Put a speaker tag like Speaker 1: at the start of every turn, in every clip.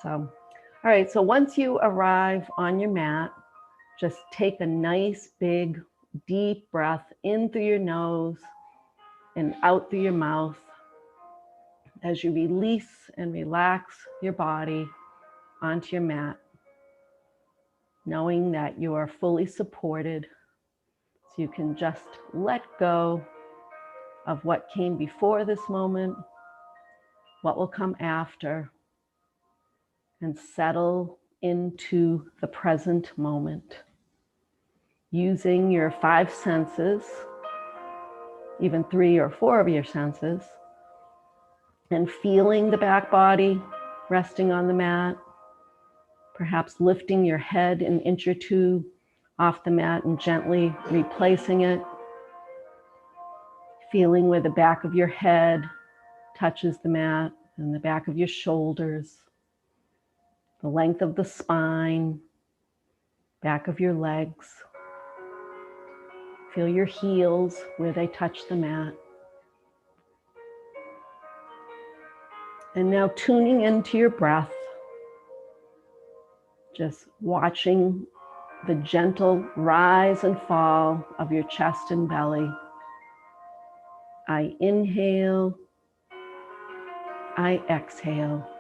Speaker 1: All right, so once you arrive on your mat, just take a nice, big, deep breath in through your nose and out through your mouth as you release and relax your body onto your mat, knowing that you are fully supported. So you can just let go of what came before this moment, what will come after, and settle into the present moment. Using your 5 senses, even 3 or 4 of your senses, and feeling the back body resting on the mat, perhaps lifting your head an inch or 2 off the mat and gently replacing it, feeling where the back of your head touches the mat and the back of your shoulders, the length of the spine, back of your legs. Feel your heels where they touch the mat. And now tuning into your breath, just watching the gentle rise and fall of your chest and belly. I inhale, I exhale.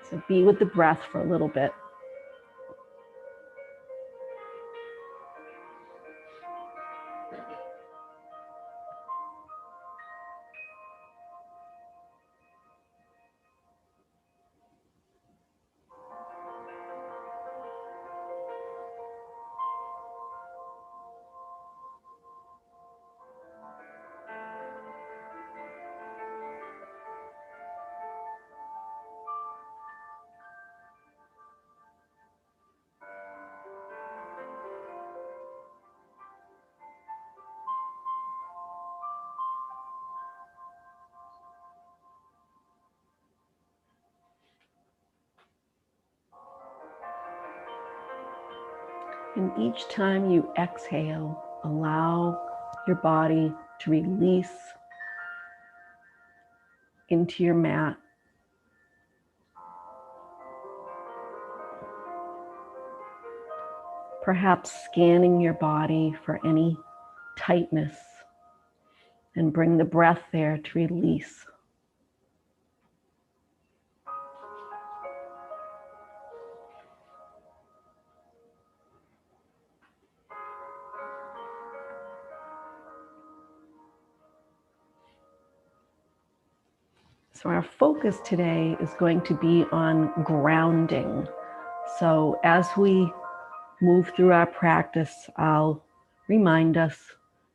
Speaker 1: So be with the breath for a little bit. And each time you exhale, allow your body to release into your mat. Perhaps scanning your body for any tightness and bring the breath there to release. So our focus today is going to be on grounding. So as we move through our practice, I'll remind us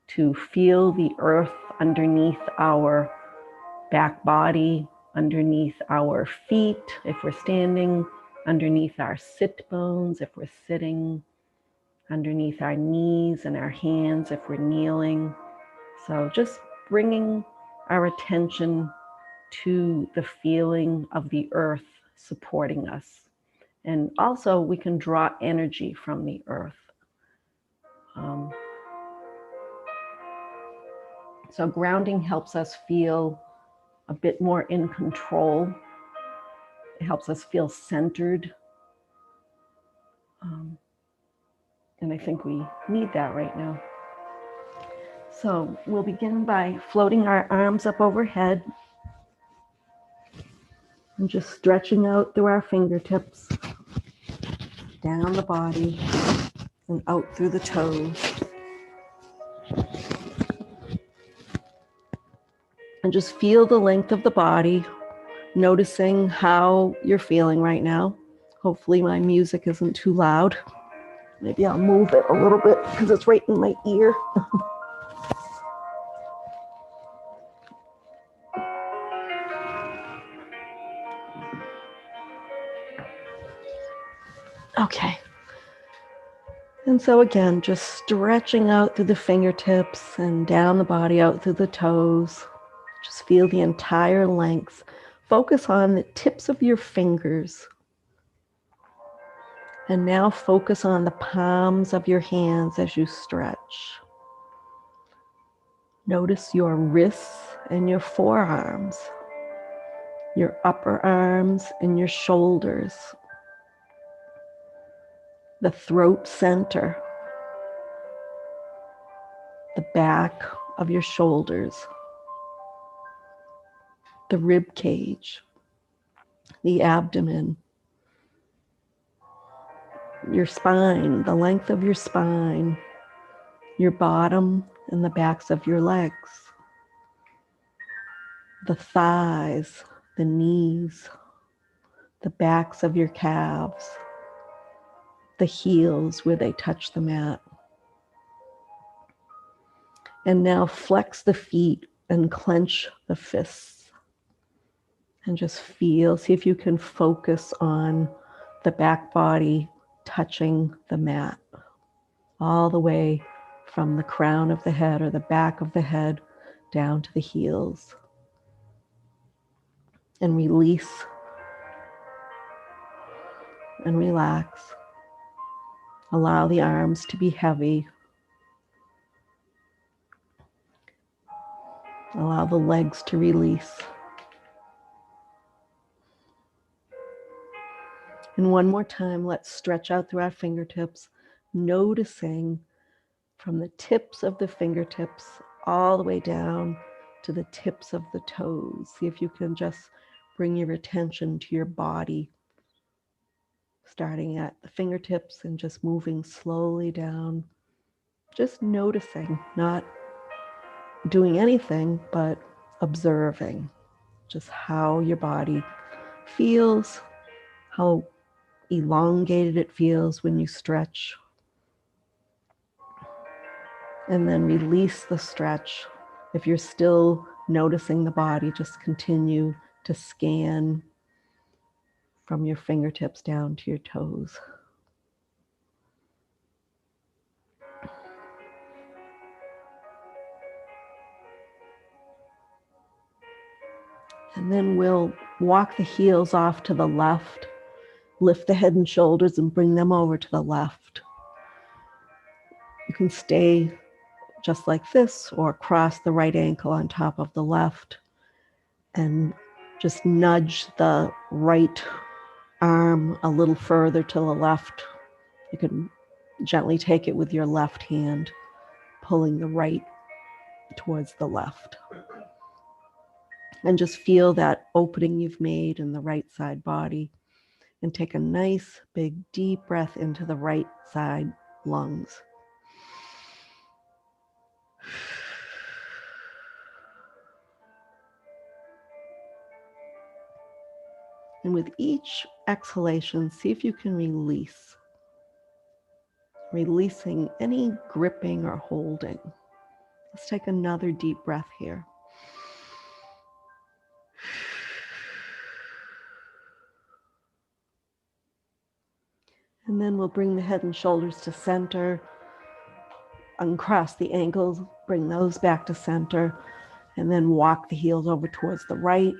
Speaker 1: to feel the earth underneath our back body, underneath our feet if we're standing, underneath our sit bones if we're sitting, underneath our knees and our hands if we're kneeling. So just bringing our attention to the feeling of the earth supporting us. And also we can draw energy from the earth. So grounding helps us feel a bit more in control. It helps us feel centered. And I think we need that right now. So we'll begin by floating our arms up overhead and just stretching out through our fingertips, down the body and out through the toes. And just feel the length of the body, noticing how you're feeling right now. Hopefully my music isn't too loud. Maybe I'll move it a little bit because it's right in my ear. Okay. And so again, just stretching out through the fingertips and down the body, out through the toes. Just feel the entire length. Focus on the tips of your fingers. And now focus on the palms of your hands as you stretch. Notice your wrists and your forearms. your upper arms and your shoulders, the throat center, the back of your shoulders, the rib cage, the abdomen, your spine, the length of your spine, your bottom and the backs of your legs, the thighs, the knees, the backs of your calves, the heels where they touch the mat. And now flex the feet and clench the fists. And just feel, see if you can focus on the back body touching the mat, all the way from the crown of the head or the back of the head down to the heels. And release and relax. Allow the arms to be heavy. Allow the legs to release. And one more time, let's stretch out through our fingertips, noticing from the tips of the fingertips all the way down to the tips of the toes. See if you can just bring your attention to your body, starting at the fingertips and just moving slowly down, just noticing, not doing anything, but observing just how your body feels, how elongated it feels when you stretch. And then release the stretch. If you're still noticing the body, just continue to scan from your fingertips down to your toes. And then we'll walk the heels off to the left, lift the head and shoulders and bring them over to the left. You can stay just like this or cross the right ankle on top of the left and just nudge the right arm a little further to the left. You can gently take it with your left hand, pulling the right towards the left. And just feel that opening you've made in the right side body. And take a nice, big, deep breath into the right side lungs. And with each exhalation, see if you can release. Releasing any gripping or holding. Let's take another deep breath here. And then we'll bring the head and shoulders to center, uncross the ankles, bring those back to center, and then walk the heels over towards the right,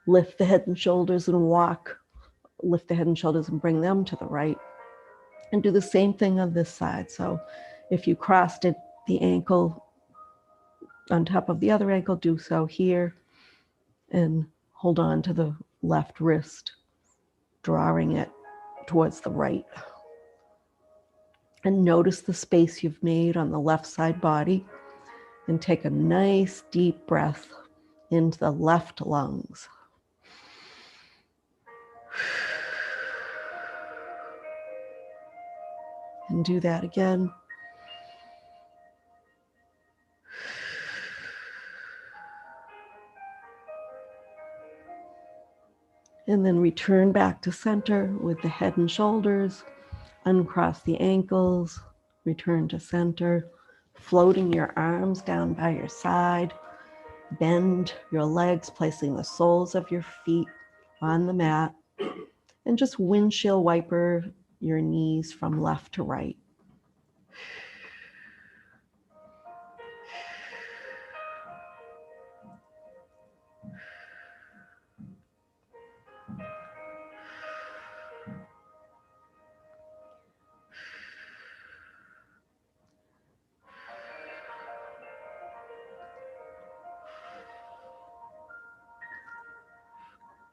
Speaker 1: lift the head and shoulders and walk, lift the head and shoulders and bring them to the right. And do the same thing on this side. So if you crossed it, the ankle on top of the other ankle, do so here, and hold on to the left wrist, drawing it towards the right. And notice the space you've made on the left side body, and take a nice deep breath into the left lungs. And do that again. And then return back to center with the head and shoulders. Uncross the ankles, return to center, floating your arms down by your side. Bend your legs, placing the soles of your feet on the mat. And just windshield wiper your knees from left to right.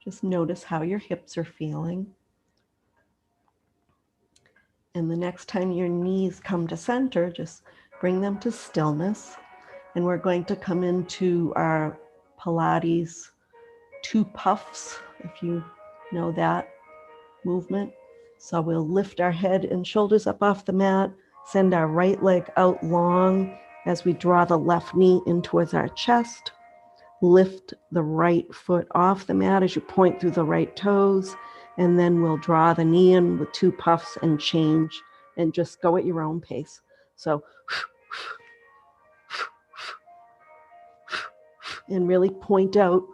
Speaker 1: Just notice how your hips are feeling. And the next time your knees come to center, just bring them to stillness. And we're going to come into our Pilates 2 puffs, if you know that movement. So we'll lift our head and shoulders up off the mat, send our right leg out long as we draw the left knee in towards our chest. Lift the right foot off the mat as you point through the right toes, and then we'll draw the knee in with 2 puffs and change, and just go at your own pace. So, and really point out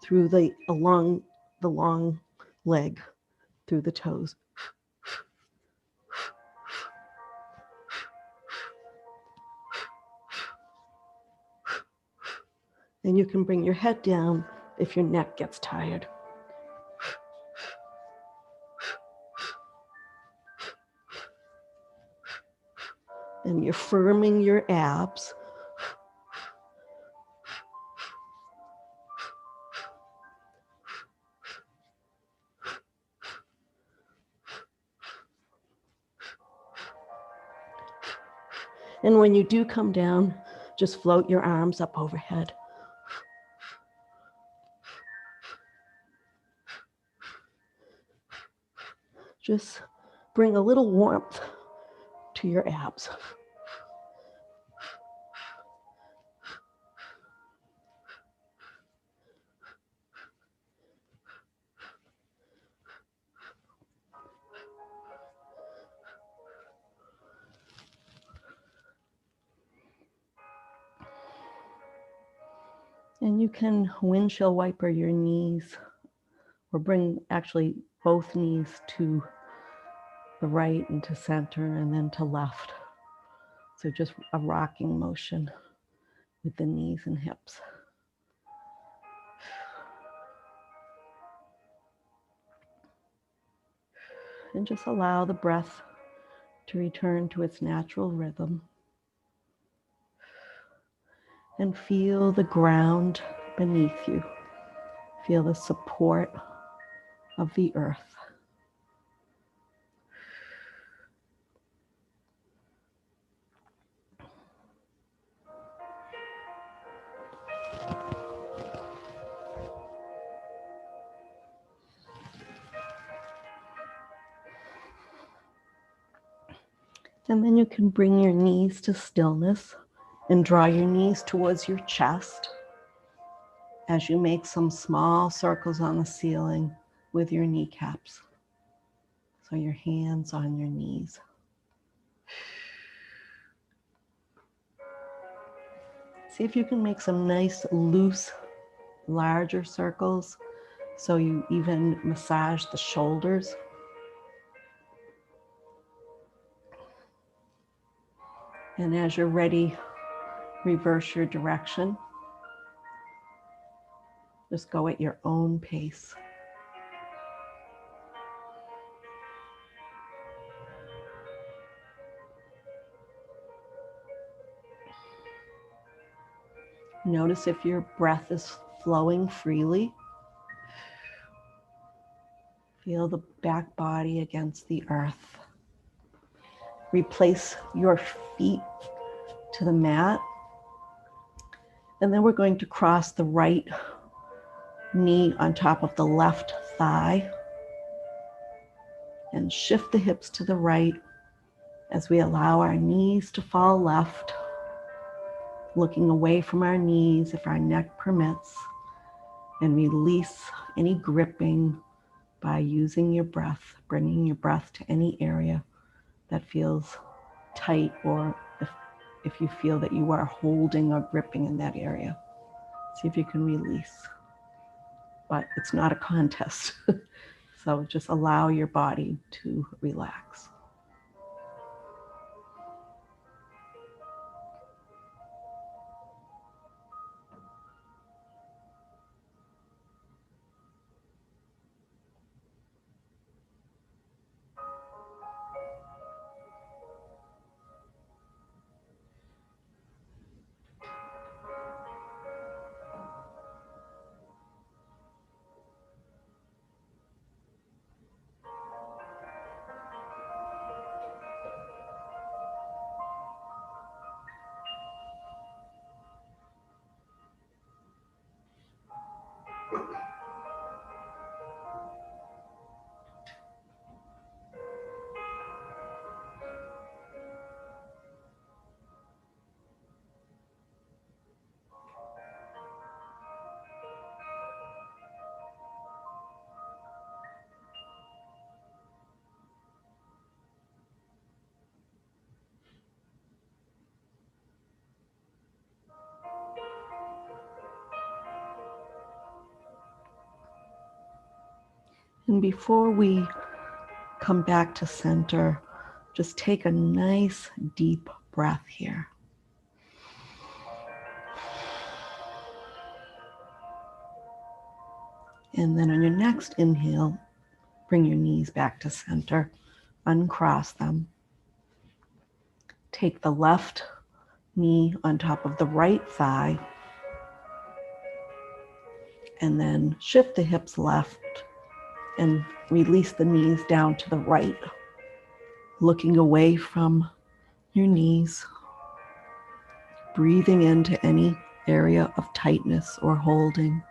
Speaker 1: through along the long leg, through the toes. And you can bring your head down if your neck gets tired. And you're firming your abs. And when you do come down, just float your arms up overhead. Just bring a little warmth to your abs. And you can windshield wiper your knees, or bring actually both knees to the right and to center and then to left. So just a rocking motion with the knees and hips. And just allow the breath to return to its natural rhythm. And feel the ground beneath you. Feel the support of the earth. And then you can bring your knees to stillness and draw your knees towards your chest as you make some small circles on the ceiling with your kneecaps. So your hands on your knees. See if you can make some nice, loose, larger circles so you even massage the shoulders. And as you're ready, reverse your direction. Just go at your own pace. Notice if your breath is flowing freely. Feel the back body against the earth. Replace your feet to the mat. And then we're going to cross the right knee on top of the left thigh and shift the hips to the right as we allow our knees to fall left, looking away from our knees if our neck permits, and release any gripping by using your breath, bringing your breath to any area that feels tight, or if you feel that you are holding or gripping in that area. See if you can release. But it's not a contest. So just allow your body to relax. And before we come back to center, just take a nice deep breath here. And then on your next inhale, bring your knees back to center, uncross them. Take the left knee on top of the right thigh, and then shift the hips left and release the knees down to the right, looking away from your knees, breathing into any area of tightness or holding.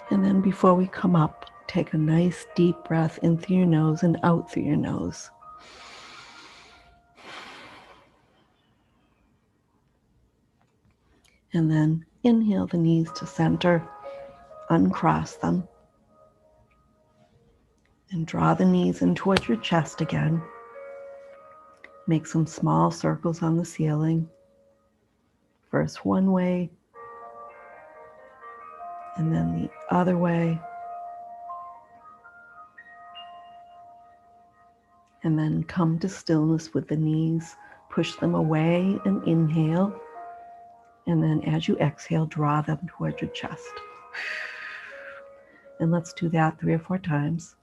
Speaker 1: And then before we come up, take a nice deep breath in through your nose and out through your nose. And then inhale the knees to center, uncross them, and draw the knees in towards your chest again. Make some small circles on the ceiling. First one way, and then the other way. And then come to stillness with the knees. Push them away and inhale. And then as you exhale, draw them towards your chest. And let's do that 3 or 4 times.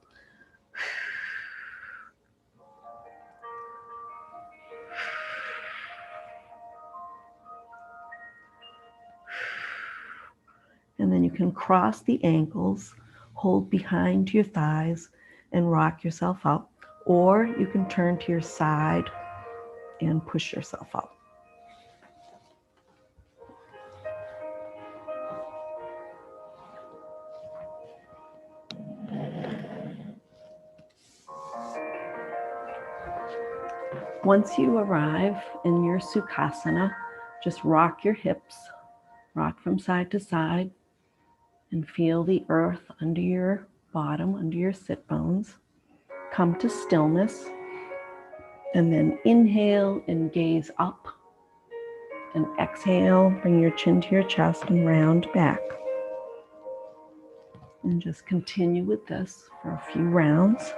Speaker 1: And then you can cross the ankles, hold behind your thighs, and rock yourself up. Or you can turn to your side and push yourself up. Once you arrive in your Sukhasana, just rock your hips, rock from side to side, and feel the earth under your bottom, under your sit bones. Come to stillness, and then inhale and gaze up, and exhale, bring your chin to your chest and round back. And just continue with this for a few rounds.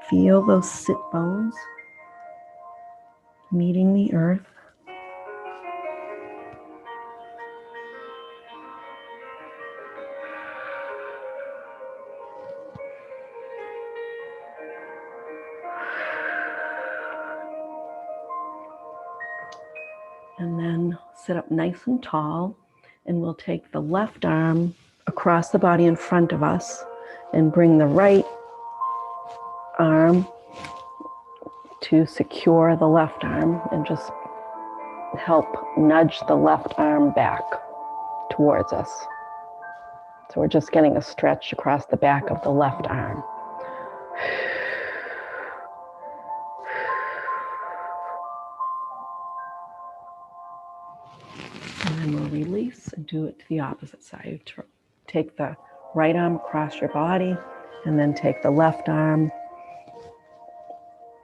Speaker 1: Feel those sit bones meeting the earth. And then sit up nice and tall, and we'll take the left arm across the body in front of us and bring the right arm to secure the left arm and just help nudge the left arm back towards us. So we're just getting a stretch across the back of the left arm. And then we'll release and do it to the opposite side. Take the right arm across your body, and then take the left arm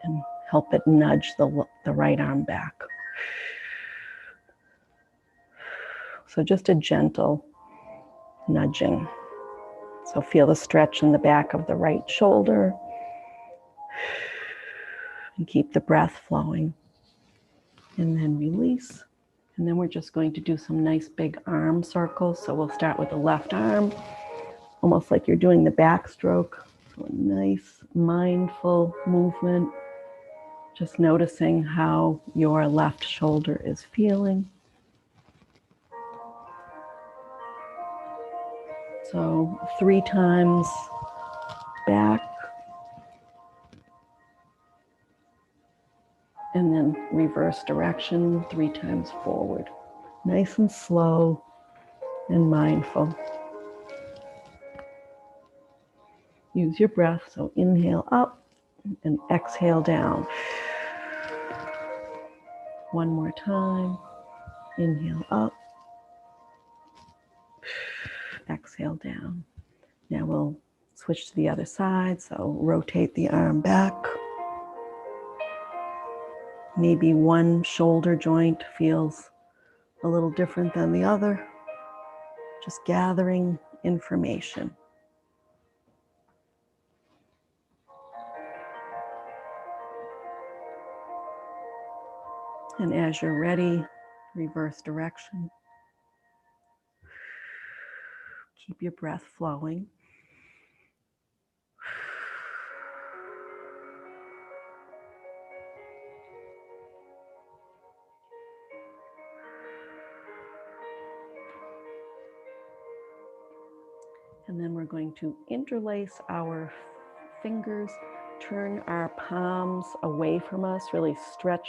Speaker 1: and help it nudge the right arm back. So just a gentle nudging. So feel the stretch in the back of the right shoulder, and keep the breath flowing. and then release. And then we're just going to do some nice big arm circles. So we'll start with the left arm, almost like you're doing the backstroke. So a nice mindful movement, just noticing how your left shoulder is feeling. So 3 times back, and then reverse direction 3 times forward. Nice and slow and mindful. Use your breath, so inhale up and exhale down. One more time. Inhale up, exhale down. Now we'll switch to the other side, so rotate the arm back. Maybe one shoulder joint feels a little different than the other. Just gathering information. And as you're ready, reverse direction. Keep your breath flowing. And then we're going to interlace our fingers, turn our palms away from us, really stretch,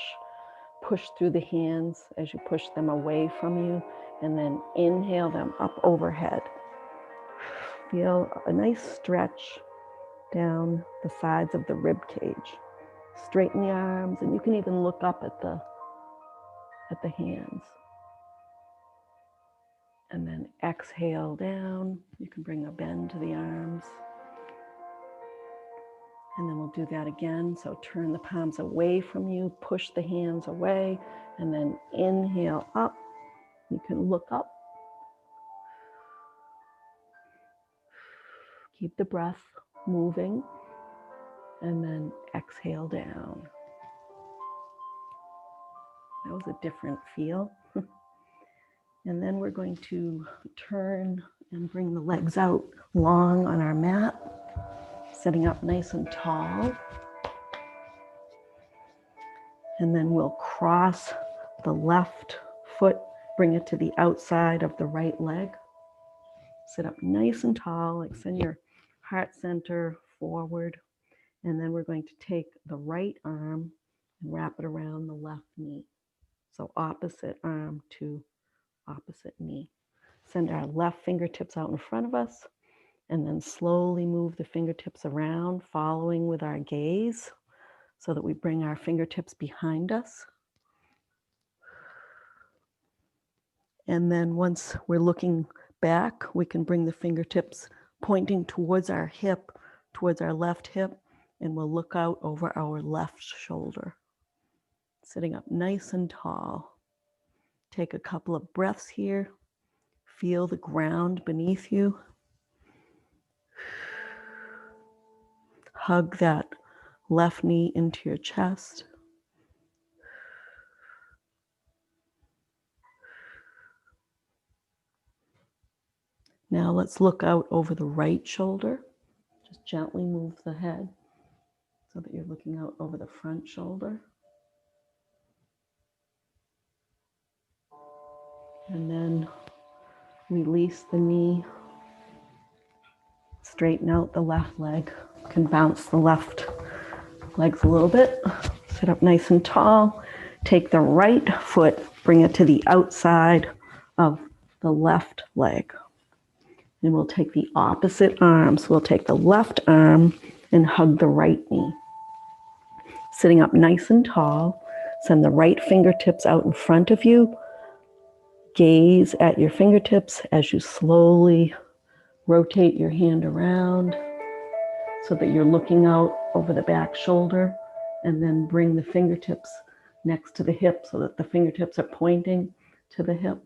Speaker 1: push through the hands as you push them away from you, and then inhale them up overhead. Feel a nice stretch down the sides of the rib cage. Straighten the arms, and you can even look up at the hands. And then exhale down. You can bring a bend to the arms. And then we'll do that again. So turn the palms away from you, push the hands away, and then inhale up. You can look up. Keep the breath moving, and then exhale down. That was a different feel. And then we're going to turn and bring the legs out long on our mat, sitting up nice and tall. And then we'll cross the left foot, bring it to the outside of the right leg. Sit up nice and tall, extend your heart center forward. And then we're going to take the right arm and wrap it around the left knee. So opposite arm to opposite knee. Send our left fingertips out in front of us, and then slowly move the fingertips around, following with our gaze so that we bring our fingertips behind us. And then once we're looking back, we can bring the fingertips pointing towards our hip, towards our left hip, and we'll look out over our left shoulder. Sitting up nice and tall. Take a couple of breaths here. Feel the ground beneath you. Hug that left knee into your chest. Now let's look out over the right shoulder. Just gently move the head so that you're looking out over the front shoulder. And then release the knee. Straighten out the left leg. You can bounce the left legs a little bit. Sit up nice and tall. Take the right foot, bring it to the outside of the left leg. And we'll take the opposite arm. So we'll take the left arm and hug the right knee. Sitting up nice and tall. Send the right fingertips out in front of you. Gaze at your fingertips as you slowly rotate your hand around so that you're looking out over the back shoulder, and then bring the fingertips next to the hip so that the fingertips are pointing to the hip,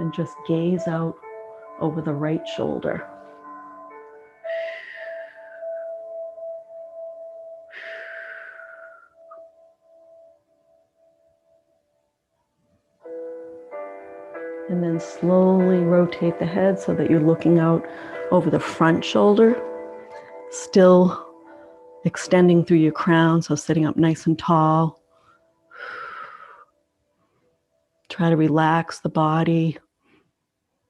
Speaker 1: and just gaze out over the right shoulder. And then slowly rotate the head so that you're looking out over the front shoulder, still extending through your crown, so sitting up nice and tall. Try to relax the body.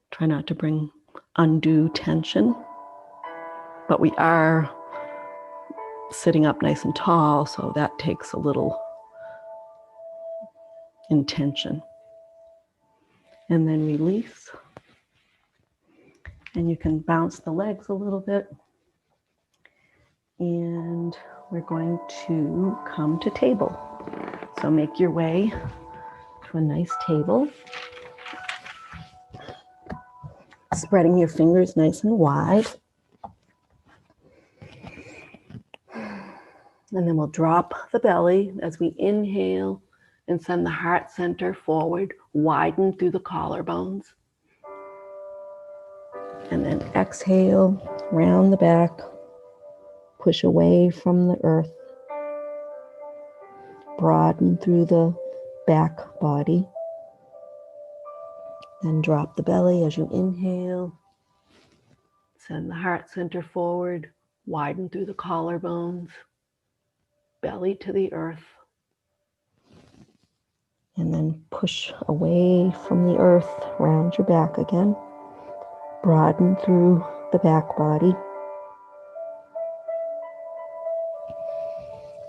Speaker 1: Try not to bring undue tension. But we are sitting up nice and tall, so that takes a little intention. And then release. And you can bounce the legs a little bit. And we're going to come to table. So make your way to a nice table. Spreading your fingers nice and wide. And then we'll drop the belly as we inhale and send the heart center forward, widen through the collarbones. And then exhale, round the back, push away from the earth, broaden through the back body. Then drop the belly as you inhale, send the heart center forward, widen through the collarbones, belly to the earth. And then push away from the earth, round your back again. Broaden through the back body.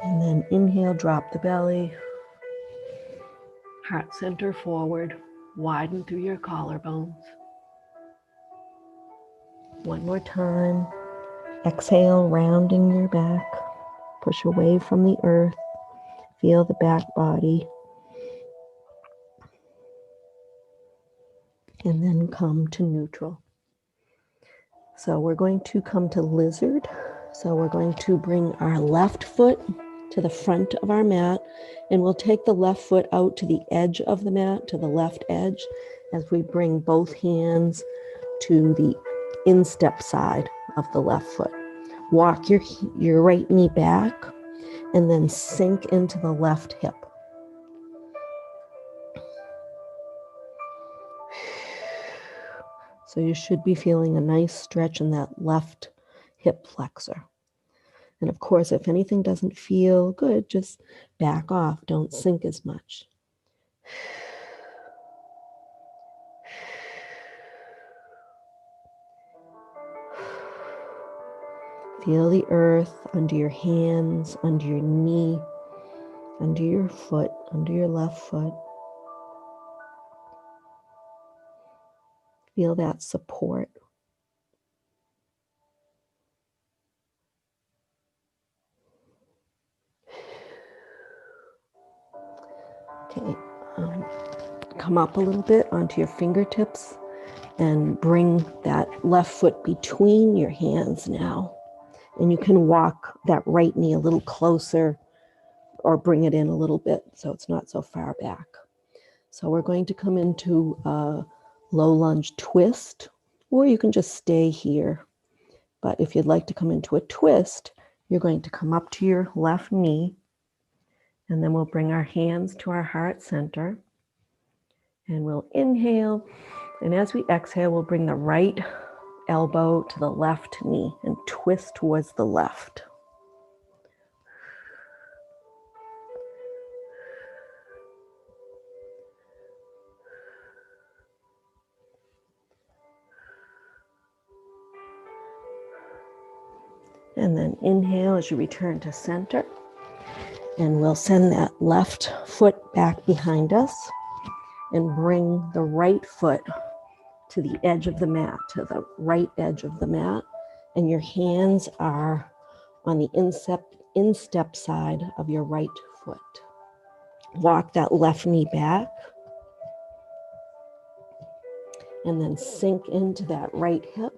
Speaker 1: And then inhale, drop the belly. Heart center forward, widen through your collarbones. One more time. Exhale, rounding your back. Push away from the earth. Feel the back body. And then come to neutral. So we're going to come to lizard. So we're going to bring our left foot to the front of our mat, and we'll take the left foot out to the edge of the mat, to the left edge, as we bring both hands to the instep side of the left foot. Walk your right knee back, and then sink into the left hip. So you should be feeling a nice stretch in that left hip flexor. And of course, if anything doesn't feel good, just back off. Don't sink as much. Feel the earth under your hands, under your knee, under your foot, under your left foot. Feel that support. Okay, come up a little bit onto your fingertips and bring that left foot between your hands now. And you can walk that right knee a little closer or bring it in a little bit so it's not so far back. So we're going to come into a low lunge twist, or you can just stay here. But if you'd like to come into a twist, you're going to come up to your left knee, and then we'll bring our hands to our heart center, and we'll inhale. And as we exhale, we'll bring the right elbow to the left knee and twist towards the left. And then inhale as you return to center. And we'll send that left foot back behind us and bring the right foot to the edge of the mat, to the right edge of the mat. And your hands are on the instep side of your right foot. Walk that left knee back. And then sink into that right hip.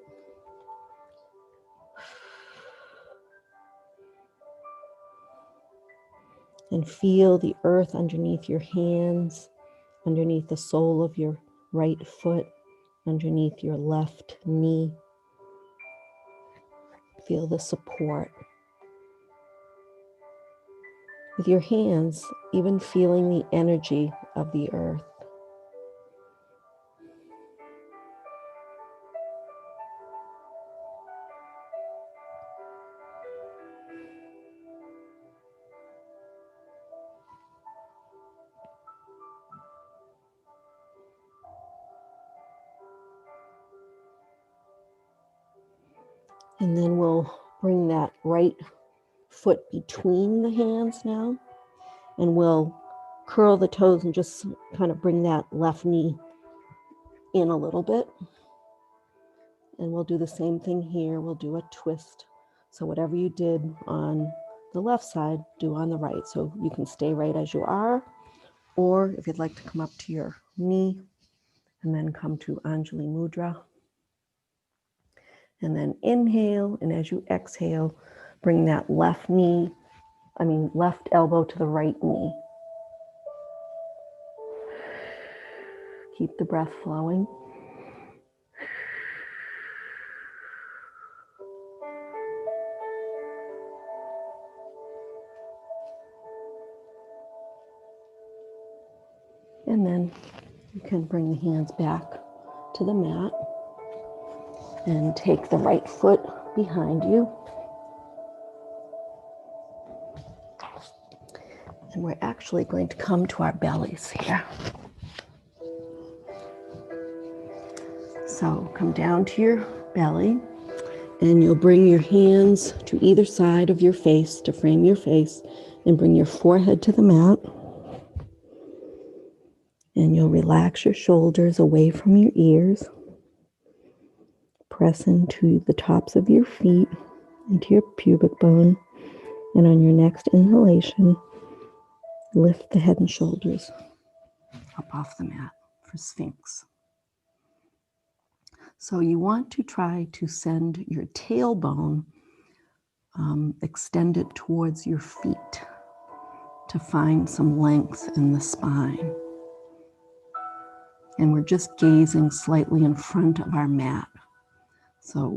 Speaker 1: And feel the earth underneath your hands, underneath the sole of your right foot, underneath your left knee. Feel the support. With your hands, even feeling the energy of the earth. And then we'll bring that right foot between the hands now. And we'll curl the toes and just kind of bring that left knee in a little bit. And we'll do the same thing here. We'll do a twist. So whatever you did on the left side, do on the right. So you can stay right as you are, or if you'd like to come up to your knee and then come to Anjali Mudra. And then inhale, and as you exhale, bring that left elbow to the right knee. Keep the breath flowing. And then you can bring the hands back to the mat and take the right foot behind you. And we're actually going to come to our bellies here. So come down to your belly, and you'll bring your hands to either side of your face to frame your face, and bring your forehead to the mat. And you'll relax your shoulders away from your ears. Press into the tops of your feet, into your pubic bone. And on your next inhalation, lift the head and shoulders up off the mat for Sphinx. So you want to try to send your tailbone, extend it towards your feet to find some length in the spine. And we're just gazing slightly in front of our mat. So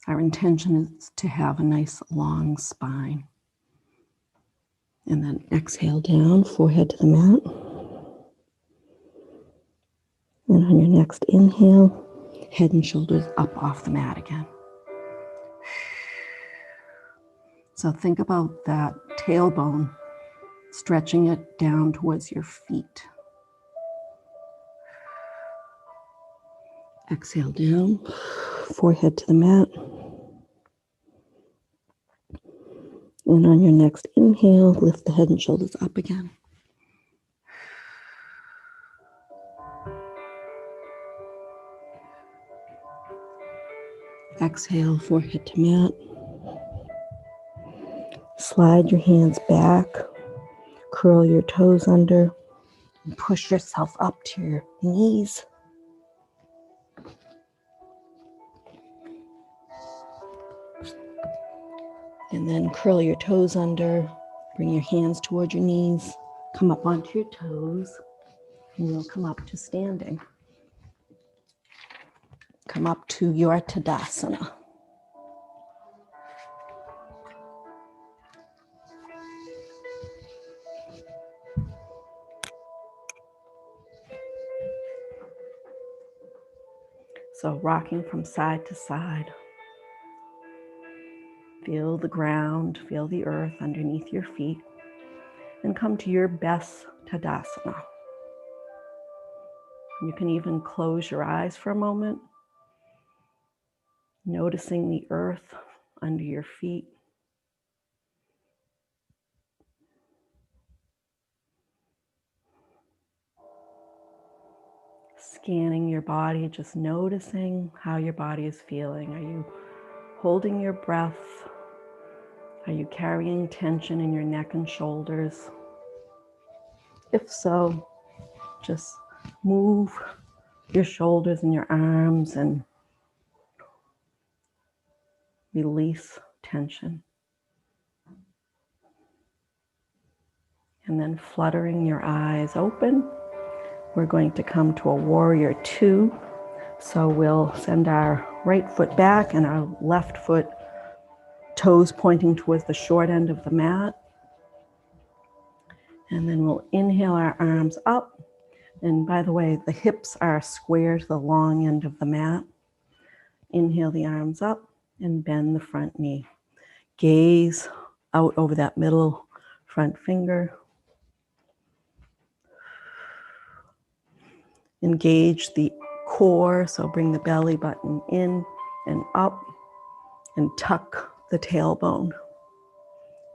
Speaker 1: our intention is to have a nice long spine. And then exhale down, forehead to the mat. And on your next inhale, head and shoulders up off the mat again. So think about that tailbone, stretching it down towards your feet. Exhale down, forehead to the mat. And on your next inhale, lift the head and shoulders up again. Exhale, forehead to mat. Slide your hands back, curl your toes under, and push yourself up to your knees. And then curl your toes under, bring your hands toward your knees, come up onto your toes, and you'll come up to standing. Come up to your Tadasana. So rocking from side to side. Feel the ground, feel the earth underneath your feet, and come to your best Tadasana. You can even close your eyes for a moment, noticing the earth under your feet. Scanning your body, just noticing how your body is feeling. Are you holding your breath? Are you carrying tension in your neck and shoulders? If so, just move your shoulders and your arms and release tension. And then fluttering your eyes open, we're going to come to a warrior two. So we'll send our right foot back and our left foot, toes pointing towards the short end of the mat. And then we'll inhale our arms up. And by the way, the hips are square to the long end of the mat. Inhale the arms up and bend the front knee. Gaze out over that middle front finger. Engage the core, so bring the belly button in and up. and tuck the tailbone,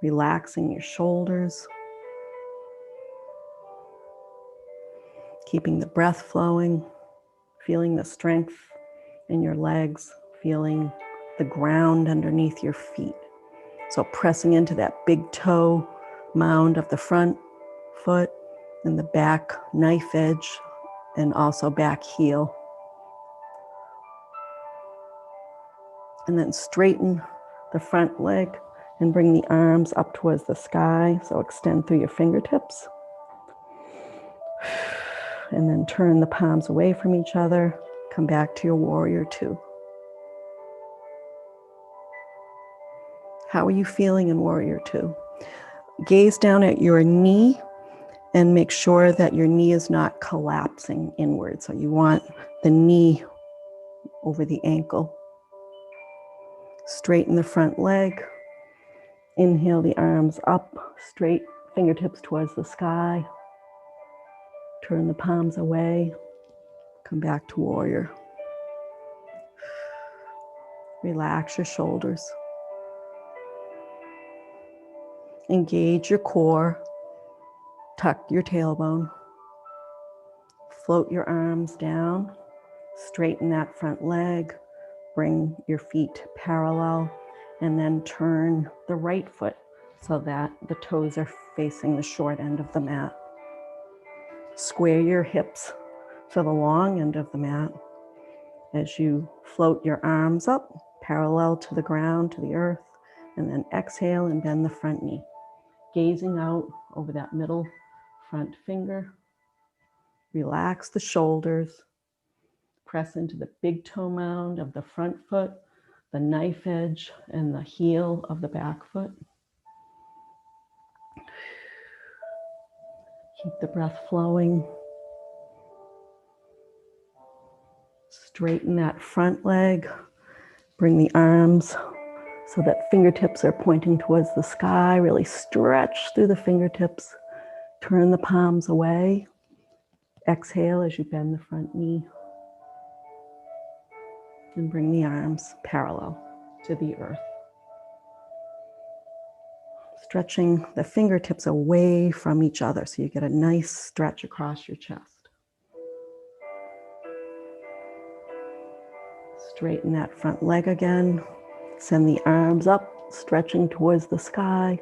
Speaker 1: relaxing your shoulders, keeping the breath flowing, feeling the strength in your legs, feeling the ground underneath your feet. So pressing into that big toe mound of the front foot and the back knife edge and also back heel. And then straighten the front leg and bring the arms up towards the sky. So extend through your fingertips. And then turn the palms away from each other. Come back to your warrior two. How are you feeling in warrior two? Gaze down at your knee and make sure that your knee is not collapsing inward. So you want the knee over the ankle. Straighten the front leg. Inhale the arms up, straight fingertips towards the sky. Turn the palms away. Come back to warrior. Relax your shoulders. Engage your core. Tuck your tailbone. Float your arms down. Straighten that front leg. Bring your feet parallel. And then turn the right foot so that the toes are facing the short end of the mat. Square your hips to the long end of the mat as you float your arms up, parallel to the ground, to the earth, and then exhale and bend the front knee. Gazing out over that middle front finger. Relax the shoulders. Press into the big toe mound of the front foot, the knife edge, and the heel of the back foot. Keep the breath flowing. Straighten that front leg. Bring the arms so that fingertips are pointing towards the sky. Really stretch through the fingertips. Turn the palms away. Exhale as you bend the front knee. And bring the arms parallel to the earth. Stretching the fingertips away from each other so you get a nice stretch across your chest. Straighten that front leg again. Send the arms up, stretching towards the sky.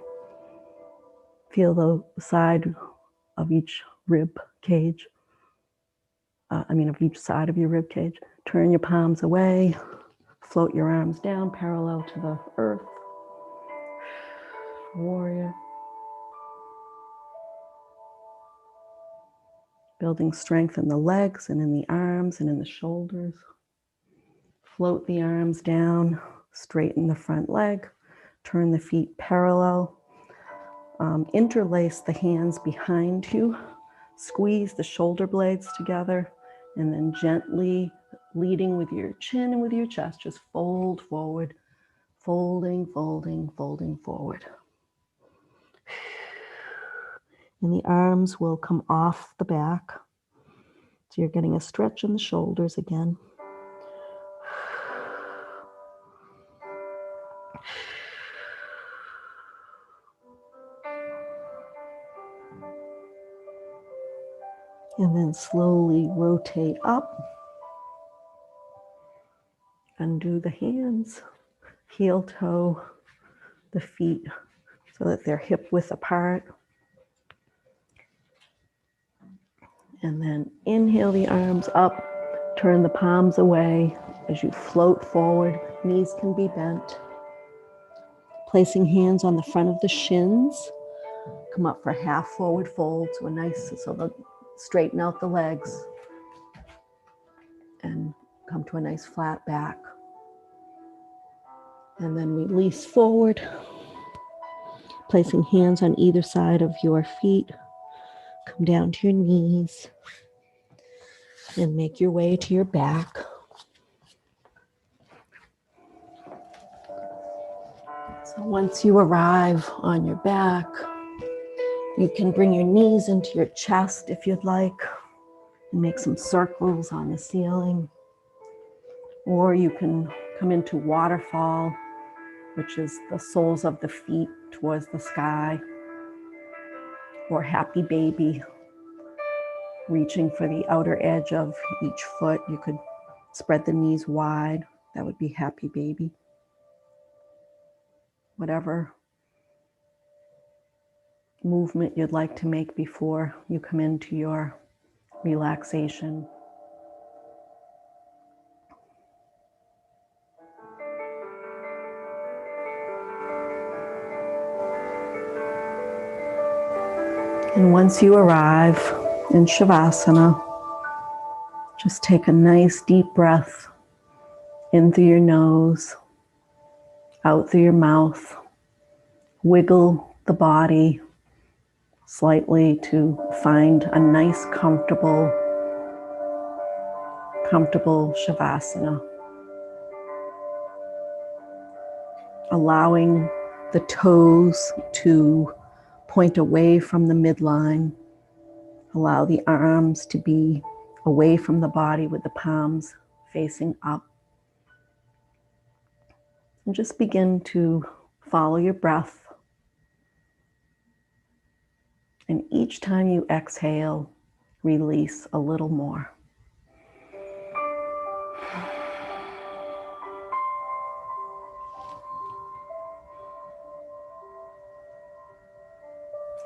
Speaker 1: Feel the side of each rib cage. Of each side of your rib cage. Turn your palms away. Float your arms down parallel to the earth. Warrior. Building strength in the legs and in the arms and in the shoulders. Float the arms down. Straighten the front leg. Turn the feet parallel. Interlace the hands behind you. Squeeze the shoulder blades together. And then gently, leading with your chin and with your chest, just fold forward. Folding, folding, folding forward. And the arms will come off the back. So you're getting a stretch in the shoulders again. And then slowly rotate up. Undo the hands, heel toe, the feet so that they're hip width apart. And then inhale the arms up, turn the palms away as you float forward. Knees can be bent. Placing hands on the front of the shins. Come up for half forward fold to a nice, so they'll straighten out the legs and come to a nice flat back. And then release forward, placing hands on either side of your feet. Come down to your knees and make your way to your back. So once you arrive on your back, you can bring your knees into your chest if you'd like and make some circles on the ceiling. Or you can come into waterfall which is the soles of the feet towards the sky, or happy baby, reaching for the outer edge of each foot. You could spread the knees wide. That would be happy baby. Whatever movement you'd like to make before you come into your relaxation. And once you arrive in Shavasana, just take a nice deep breath in through your nose, out through your mouth. Wiggle the body slightly to find a nice, comfortable Shavasana. Allowing the toes to point away from the midline. Allow the arms to be away from the body with the palms facing up. And just begin to follow your breath. And each time you exhale, release a little more.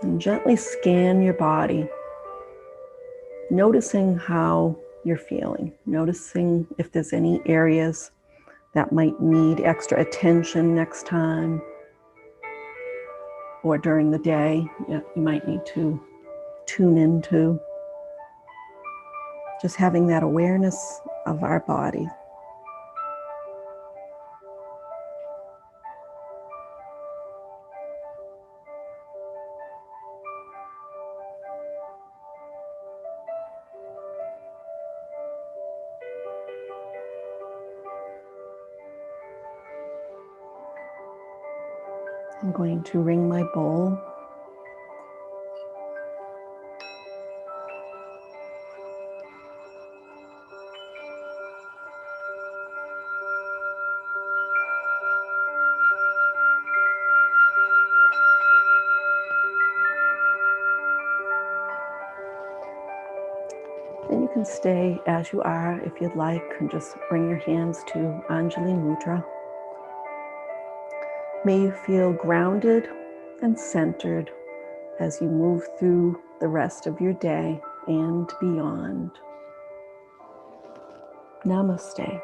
Speaker 1: And gently scan your body, noticing how you're feeling, noticing if there's any areas that might need extra attention next time, or during the day, you might need to tune into. Just having that awareness of our body. I'm going to ring my bowl. Then you can stay as you are if you'd like, and just bring your hands to Anjali Mudra. May you feel grounded and centered as you move through the rest of your day and beyond. Namaste.